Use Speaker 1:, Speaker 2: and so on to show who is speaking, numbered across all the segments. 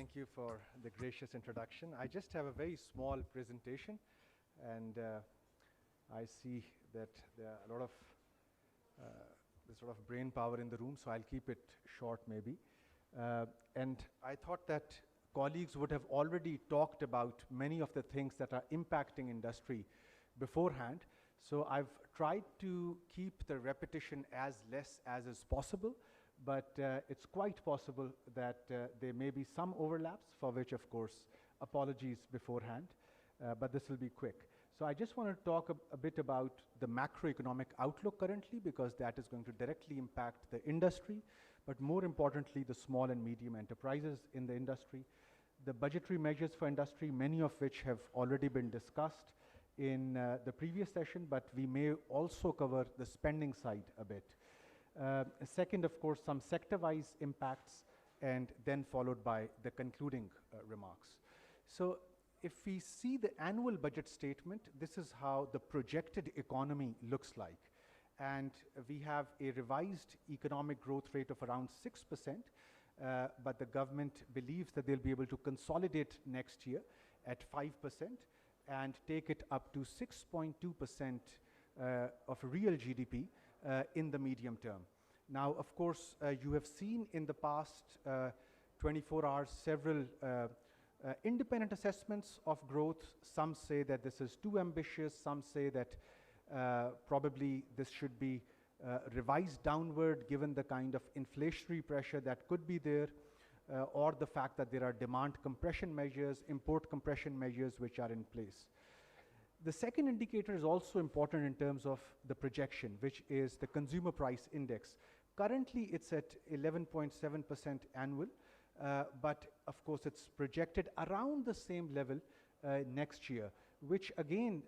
Speaker 1: Thank you for the gracious introduction. I just have a very small presentation, and I see that there are a lot of there's sort of brain power in the room, so I'll keep it short maybe. And I thought that colleagues would have already talked about many of the things that are impacting industry beforehand. So I've tried to keep the repetition as less as is possible, but it's quite possible that there may be some overlaps, for which, of course, apologies beforehand, but this will be quick. So I just want to talk a bit about the macroeconomic outlook currently, because that is going to directly impact the industry, but more importantly, the small and medium enterprises in the industry. The budgetary measures for industry, many of which have already been discussed in the previous session, but we may also cover the spending side a bit. Second, of course, some sector-wise impacts, and then followed by the concluding remarks. So if we see the annual budget statement, this is how the projected economy looks like. And we have a revised economic growth rate of around 6%, but the government believes that they'll be able to consolidate next year at 5% and take it up to 6.2% of real GDP in the medium term. Now, of course, you have seen in the past 24 hours several independent assessments of growth. Some say that this is too ambitious. Some say that probably this should be revised downward given the kind of inflationary pressure that could be there, or the fact that there are demand compression measures, import compression measures which are in place. The second indicator is also important in terms of the projection, which is the consumer price index. Currently, it's at 11.7% annual, but of course, it's projected around the same level next year, which again,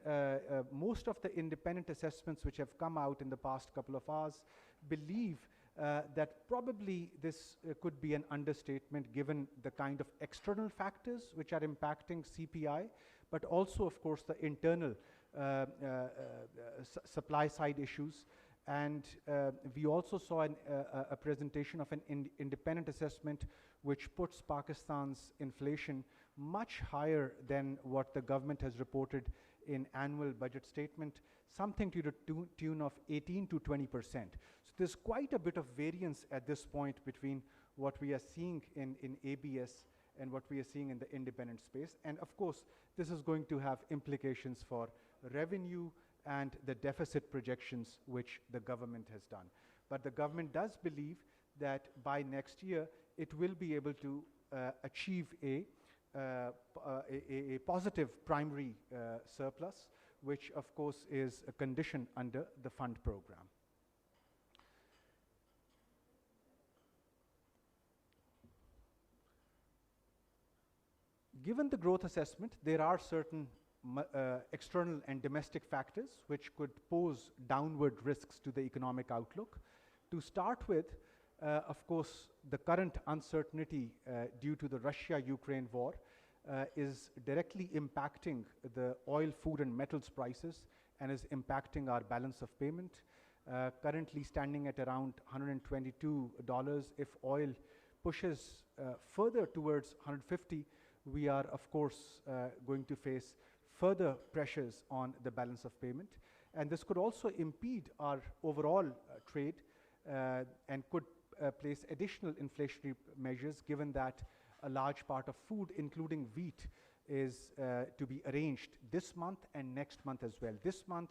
Speaker 1: most of the independent assessments which have come out in the past couple of hours believe that probably this could be an understatement given the kind of external factors which are impacting CPI, but also, of course, the internal supply side issues. And we also saw a presentation of an independent assessment which puts Pakistan's inflation much higher than what the government has reported in annual budget statement, something to the tune of 18 to 20%. So there's quite a bit of variance at this point between what we are seeing in ABS and what we are seeing in the independent space. And of course, this is going to have implications for revenue and the deficit projections which the government has done. But the government does believe that by next year, it will be able to achieve a positive primary surplus, which of course is a condition under the fund program. Given the growth assessment, there are certain external and domestic factors which could pose downward risks to the economic outlook. To start with, of course, the current uncertainty due to the Russia-Ukraine war is directly impacting the oil, food, and metals prices and is impacting our balance of payment, currently standing at around $122. If oil pushes further towards 150, we are, of course, going to face further pressures on the balance of payment. And this could also impede our overall trade and could place additional inflationary measures, given that a large part of food, including wheat, is to be arranged this month and next month as well. This month,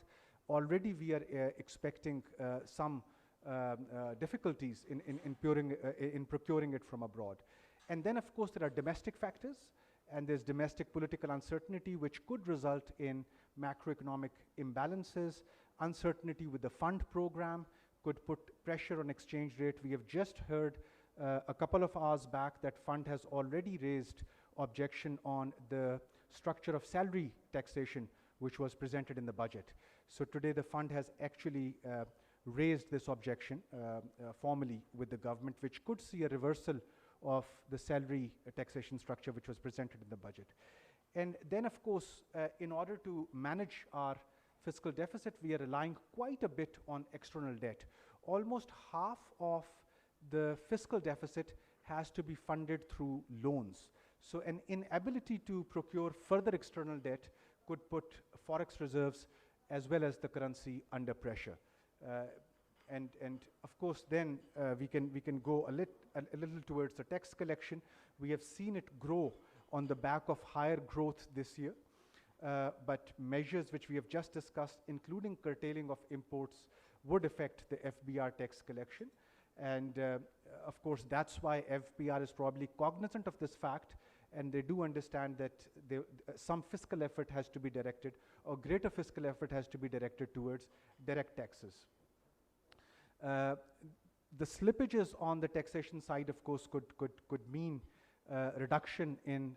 Speaker 1: already we are expecting some difficulties in procuring it from abroad. And then, of course, there are domestic factors, and there's domestic political uncertainty, which could result in macroeconomic imbalances. Uncertainty with the fund program could put pressure on exchange rate. We have just heard a couple of hours back that fund has already raised objection on the structure of salary taxation, which was presented in the budget. So today the fund has actually raised this objection formally with the government, which could see a reversal of the salary taxation structure which was presented in the budget. And then, of course, in order to manage our fiscal deficit, we are relying quite a bit on external debt. Almost half of the fiscal deficit has to be funded through loans. So an inability to procure further external debt could put forex reserves as well as the currency under pressure. And of course, then we can go a little towards the tax collection. We have seen it grow on the back of higher growth this year, but measures which we have just discussed, including curtailing of imports, would affect the FBR tax collection. And of course, that's why FBR is probably cognizant of this fact, and they do understand that some fiscal effort has to be directed, or greater fiscal effort has to be directed towards direct taxes. The slippages on the taxation side, of course, could mean reduction in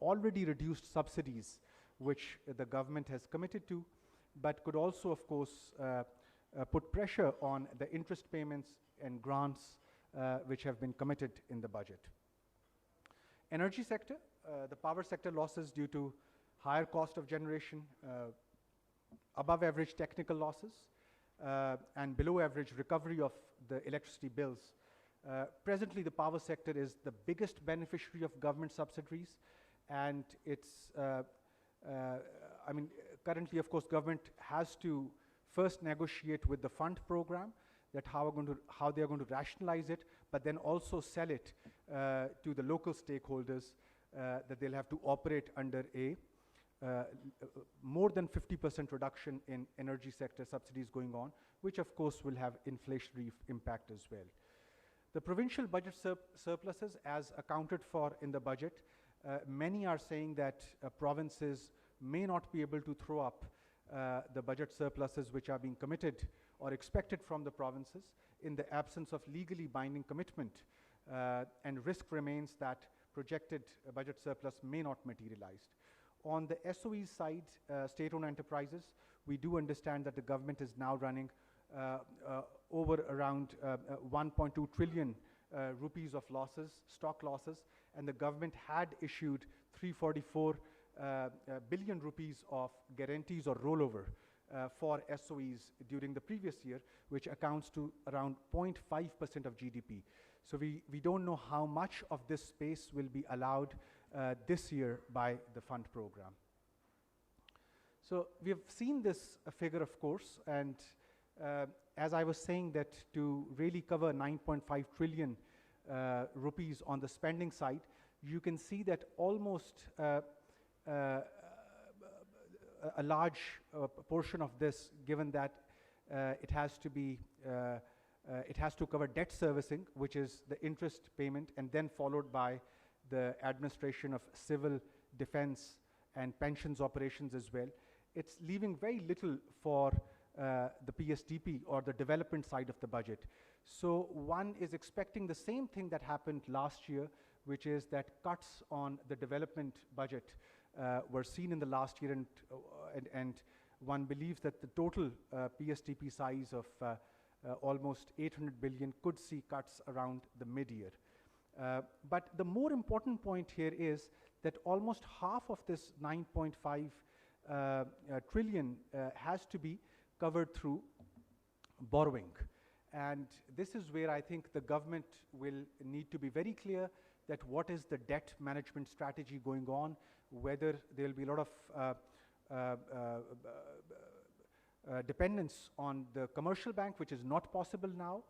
Speaker 1: already reduced subsidies, which the government has committed to, but could also, of course, put pressure on the interest payments and grants which have been committed in the budget. Energy sector, the power sector losses due to higher cost of generation, above average technical losses, and below average recovery of the electricity bills. Presently, the power sector is the biggest beneficiary of government subsidies, and it's, I mean, currently, of course, government has to first negotiate with the fund program that how they are going to rationalize it, but then also sell it to the local stakeholders that they'll have to operate under a more than 50% reduction in energy sector subsidies going on, which of course will have inflationary impact as well. The provincial budget surpluses as accounted for in the budget, many are saying that provinces may not be able to throw up the budget surpluses which are being committed or expected from the provinces in the absence of legally binding commitment, and risk remains that projected budget surplus may not materialize. On the SOE side, state-owned enterprises, we do understand that the government is now running over around 1.2 trillion rupees of losses, stock losses, and the government had issued 344 billion rupees of guarantees or rollover for SOEs during the previous year, which accounts to around 0.5% of GDP. So we don't know how much of this space will be allowed this year by the fund program. So we have seen this figure, of course, and as I was saying, that to really cover 9.5 trillion rupees on the spending side, you can see that almost a large portion of this, given that it has to cover debt servicing, which is the interest payment, and then followed by the administration of civil, defense, and pensions operations as well. It's leaving very little for the PSDP or the development side of the budget. So one is expecting the same thing that happened last year, which is that cuts on the development budget were seen in the last year, and one believes that the total PSDP size of almost 800 billion could see cuts around the mid-year. But the more important point here is that almost half of this 9.5 trillion has to be covered through borrowing. And this is where I think the government will need to be very clear that what is the debt management strategy going on, whether there will be a lot of dependence on the commercial bank, which is not possible now,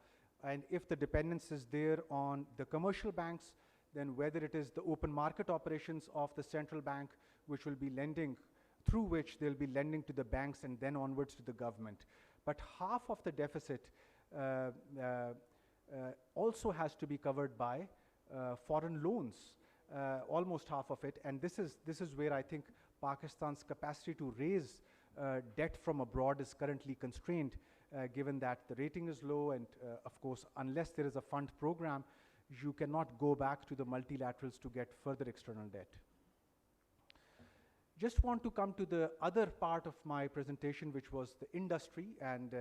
Speaker 1: and if the dependence is there on the commercial banks, then whether it is the open market operations of the central bank, which will be lending, through which they'll be lending to the banks and then onwards to the government. But half of the deficit also has to be covered by foreign loans, almost half of it, and this is where I think Pakistan's capacity to raise debt from abroad is currently constrained, given that the rating is low, and of course, unless there is a fund program, you cannot go back to the multilaterals to get further external debt. Just want to come to the other part of my presentation, which was the industry, and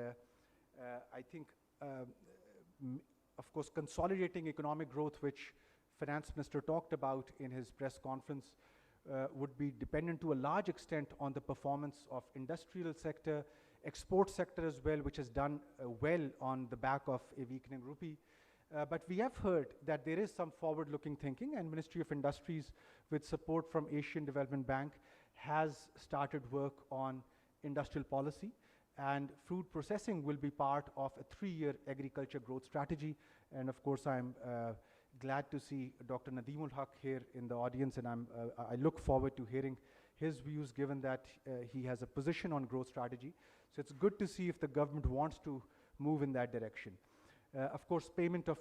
Speaker 1: I think, of course, consolidating economic growth, which Finance Minister talked about in his press conference, would be dependent to a large extent on the performance of industrial sector, export sector as well, which has done well on the back of a weakening rupee, But we have heard that there is some forward-looking thinking, and Ministry of Industries, with support from Asian Development Bank, has started work on industrial policy, and food processing will be part of a 3-year agriculture growth strategy. And of course, I'm glad to see Dr. Nadeemul Haq here in the audience, and I look forward to hearing his views, given that he has a position on growth strategy. So it's good to see if the government wants to move in that direction. Of course, payment of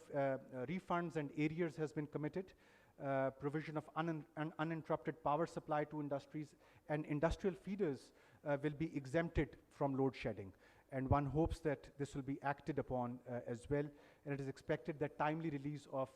Speaker 1: refunds and arrears has been committed. Provision of uninterrupted power supply to industries, and industrial feeders will be exempted from load shedding. And one hopes that this will be acted upon as well. And it is expected that timely release of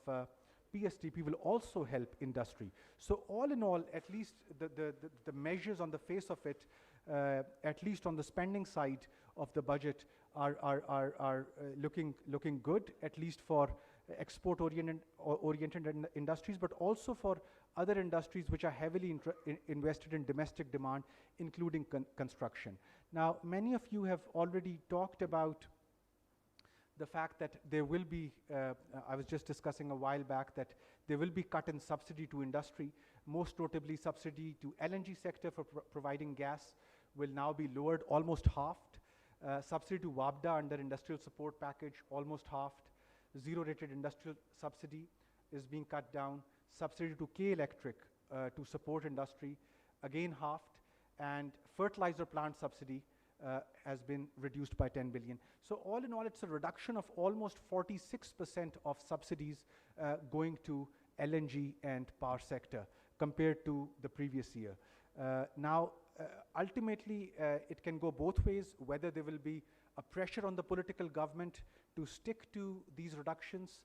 Speaker 1: PSTP will also help industry. So all in all, at least the measures on the face of it, at least on the spending side of the budget, are looking good, at least for export-oriented industries, but also for other industries which are heavily invested in domestic demand, including construction. Now, many of you have already talked about the fact that there will be, I was just discussing a while back, that there will be cut in subsidy to industry, most notably subsidy to LNG sector for providing gas will now be lowered, almost halved. Subsidy to WABDA under industrial support package, almost halved. Zero-rated industrial subsidy is being cut down. Subsidy to K-Electric to support industry, again halved. And fertilizer plant subsidy has been reduced by 10 billion. So all in all, it's a reduction of almost 46% of subsidies going to LNG and power sector compared to the previous year. Now, ultimately, it can go both ways, whether there will be a pressure on the political government to stick to these reductions.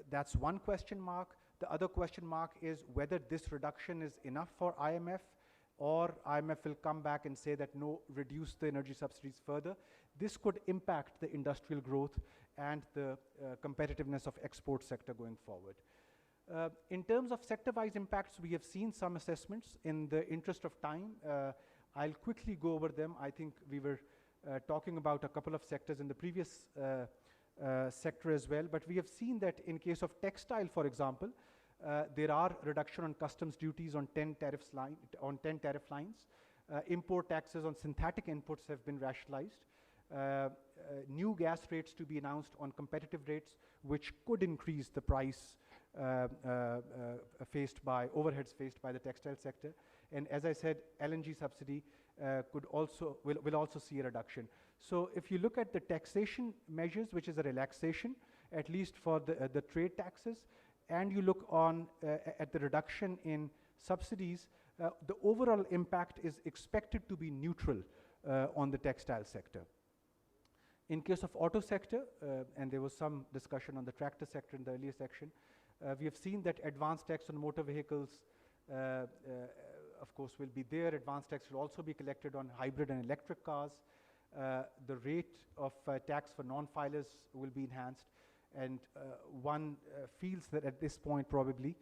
Speaker 1: That's one question mark. The other question mark is whether this reduction is enough for IMF, or IMF will come back and say that no, reduce the energy subsidies further. This could impact the industrial growth and the competitiveness of export sector going forward. In terms of sector-wise impacts, we have seen some assessments. In the interest of time, I'll quickly go over them. I think we were talking about a couple of sectors in the previous sector as well, but we have seen that in case of textile, for example, there are reduction on customs duties on 10 tariff lines. Import taxes on synthetic inputs have been rationalized. New gas rates to be announced on competitive rates, which could increase the price overheads faced by the textile sector. And as I said, LNG subsidy will also see a reduction. So if you look at the taxation measures, which is a relaxation, at least for the trade taxes, and you look on at the reduction in subsidies, the overall impact is expected to be neutral on the textile sector. In case of auto sector, and there was some discussion on the tractor sector in the earlier section, we have seen that advanced tax on motor vehicles, of course, will be there. Advanced tax will also be collected on hybrid and electric cars. The rate of tax for non-filers will be enhanced. And one feels that at this point, probably,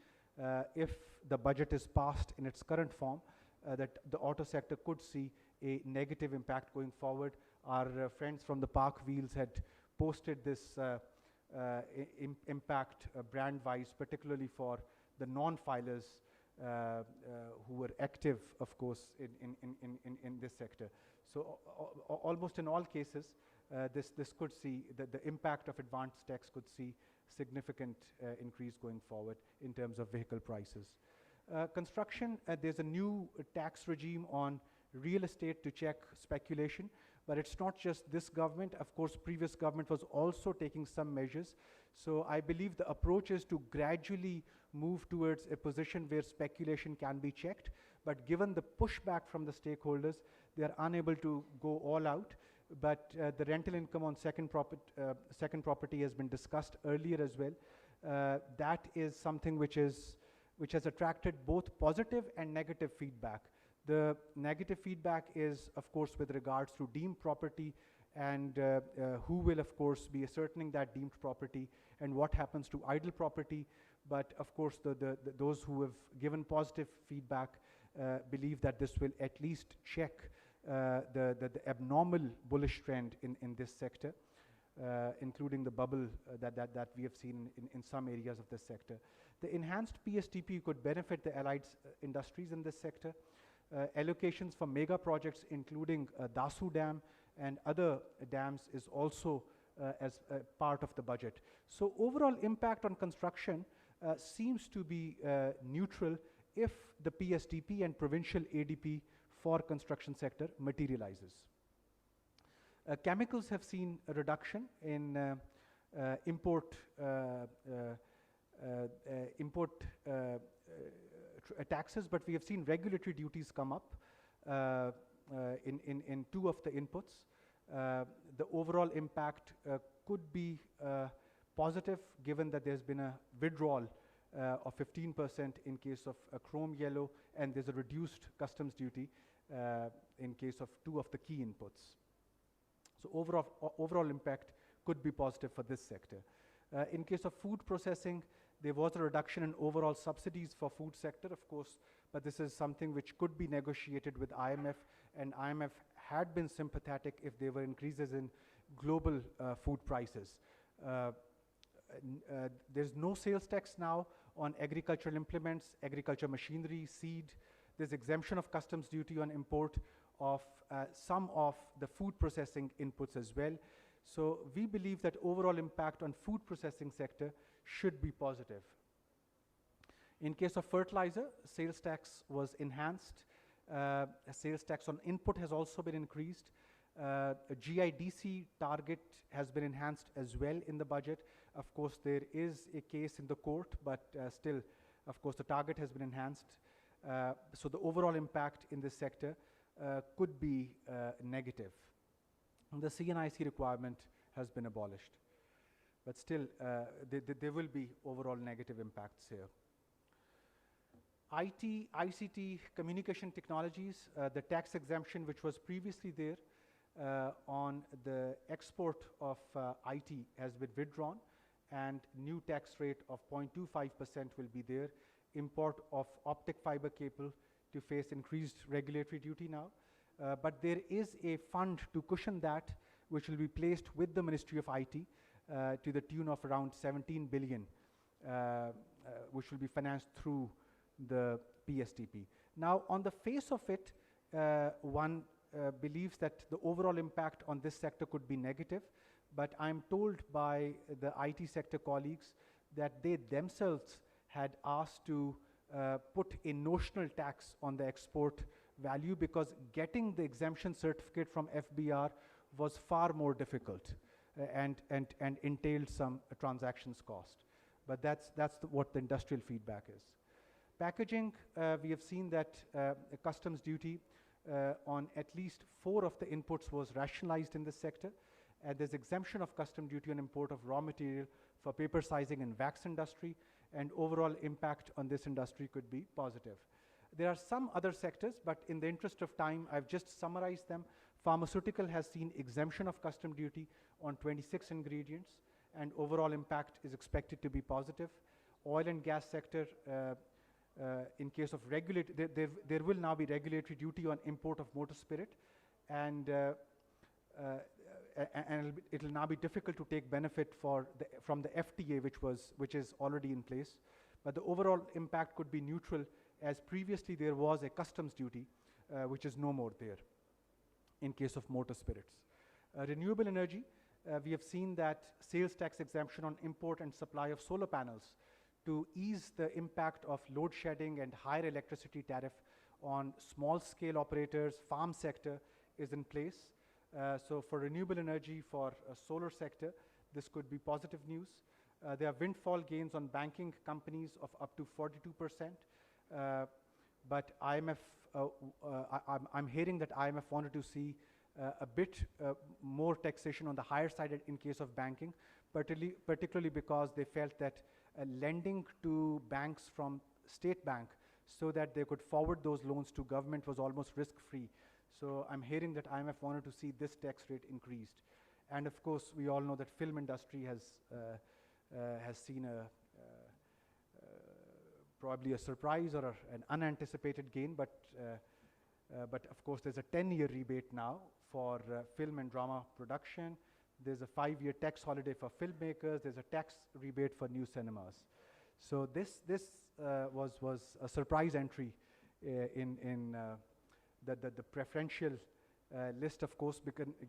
Speaker 1: if the budget is passed in its current form, that the auto sector could see a negative impact going forward. Our friends from the Park Wheels had posted this impact brand-wise, particularly for the non-filers who were active, of course, in this sector. So almost in all cases, this could see the impact of advanced tax could see significant increase going forward in terms of vehicle prices. Construction, there's a new tax regime on real estate to check speculation, but it's not just this government. Of course, previous government was also taking some measures. So I believe the approach is to gradually move towards a position where speculation can be checked, but given the pushback from the stakeholders, they are unable to go all out. But the rental income on second property has been discussed earlier as well. That is something which has attracted both positive and negative feedback. The negative feedback is, of course, with regards to deemed property and who will, of course, be ascertaining that deemed property and what happens to idle property. But, of course, those who have given positive feedback believe that this will at least check the abnormal bullish trend in this sector. including the bubble that we have seen in some areas of this sector. The enhanced PSTP could benefit the allied industries in this sector. Allocations for mega projects, including Dasu Dam and other dams, is also as a part of the budget. So overall impact on construction seems to be neutral if the PSTP and provincial ADP for construction sector materializes. Chemicals have seen a reduction in import taxes, but we have seen regulatory duties come up in two of the inputs. The overall impact could be positive, given that there's been a withdrawal of 15% in case of chrome yellow, and there's a reduced customs duty in case of two of the key inputs. So overall impact could be positive for this sector. In case of food processing, there was a reduction in overall subsidies for food sector, of course, but this is something which could be negotiated with IMF, and IMF had been sympathetic if there were increases in global food prices. There's no sales tax now on agricultural implements, agriculture machinery, seed. There's exemption of customs duty on import of some of the food processing inputs as well. So we believe that overall impact on food processing sector should be positive. In case of fertilizer, sales tax was enhanced. Sales tax on input has also been increased. A GIDC target has been enhanced as well in the budget. Of course, there is a case in the court, but still, of course, the target has been enhanced. So the overall impact in this sector could be negative. And the CNIC requirement has been abolished. But still, there will be overall negative impacts here. IT, ICT, communication technologies, the tax exemption which was previously there on the export of IT has been withdrawn, and new tax rate of 0.25% will be there. Import of optic fiber cable to face increased regulatory duty now. But there is a fund to cushion that, which will be placed with the Ministry of IT to the tune of around 17 billion, which will be financed through the PSTP. Now, on the face of it, one believes that the overall impact on this sector could be negative, but I'm told by the IT sector colleagues that they themselves had asked to put a notional tax on the export value, because getting the exemption certificate from FBR was far more difficult and entailed some transactions cost. But that's what the industrial feedback is. Packaging, we have seen that customs duty on at least 4 of the inputs was rationalized in this sector. There's exemption of custom duty on import of raw material for paper sizing and wax industry, and overall impact on this industry could be positive. There are some other sectors, but in the interest of time, I've just summarized them. Pharmaceutical has seen exemption of custom duty on 26 ingredients, and overall impact is expected to be positive. Oil and gas sector, in case of there will now be regulatory duty on import of motor spirit, and it will now be difficult to take benefit from the FTA, which is already in place. But the overall impact could be neutral, as previously there was a customs duty, which is no more there in case of motor spirits. Renewable energy, we have seen that sales tax exemption on import and supply of solar panels to ease the impact of load shedding and higher electricity tariff on small scale operators, farm sector is in place. So for renewable energy, for solar sector, this could be positive news. There are windfall gains on banking companies of up to 42%. But IMF, I'm hearing that IMF wanted to see a bit more taxation on the higher side in case of banking, particularly because they felt that lending to banks from state bank so that they could forward those loans to government was almost risk-free. So I'm hearing that IMF wanted to see this tax rate increased. And of course, we all know that film industry has seen probably a surprise or an unanticipated gain, but of course there's a 10-year rebate now for film and drama production. There's a 5-year tax holiday for filmmakers. There's a tax rebate for new cinemas. So this was a surprise entry in the preferential list, of course,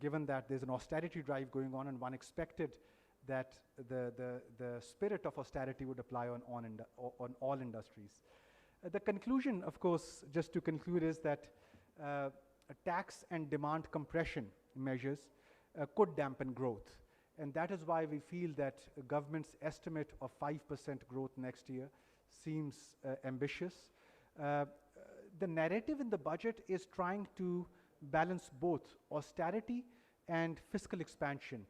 Speaker 1: given that there's an austerity drive going on, and one expected that the spirit of austerity would apply on all industries. The conclusion, of course, just to conclude, is that tax and demand compression measures could dampen growth. And that is why we feel that a government's estimate of 5% growth next year seems ambitious. The narrative in the budget is trying to balance both austerity and fiscal expansion,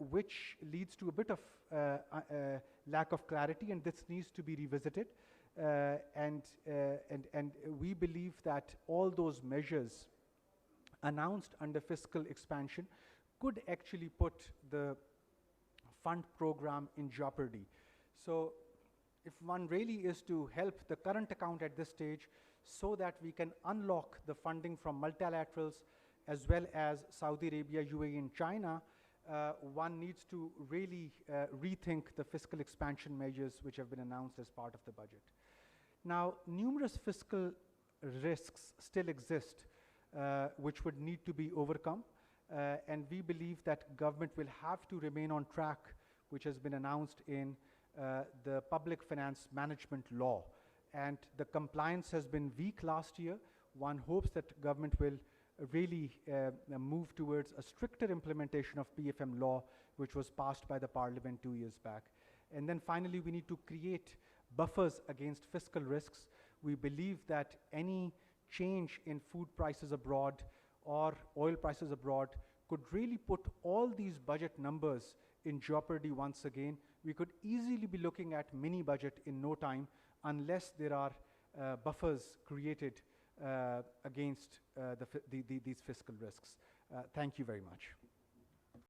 Speaker 1: which leads to a bit of lack of clarity, and this needs to be revisited. And we believe that all those measures announced under fiscal expansion could actually put the fund program in jeopardy. So if one really is to help the current account at this stage so that we can unlock the funding from multilaterals as well as Saudi Arabia, UAE, and China, one needs to really rethink the fiscal expansion measures which have been announced as part of the budget. Now, numerous fiscal risks still exist which would need to be overcome, and we believe that government will have to remain on track, which has been announced in the Public Finance Management Law. And the compliance has been weak last year. One hopes that government will really move towards a stricter implementation of PFM law, which was passed by the Parliament 2 years back. And then finally, we need to create buffers against fiscal risks. We believe that any change in food prices abroad or oil prices abroad could really put all these budget numbers in jeopardy once again. We could easily be looking at mini budget in no time unless there are buffers created against these fiscal risks. Thank you very much.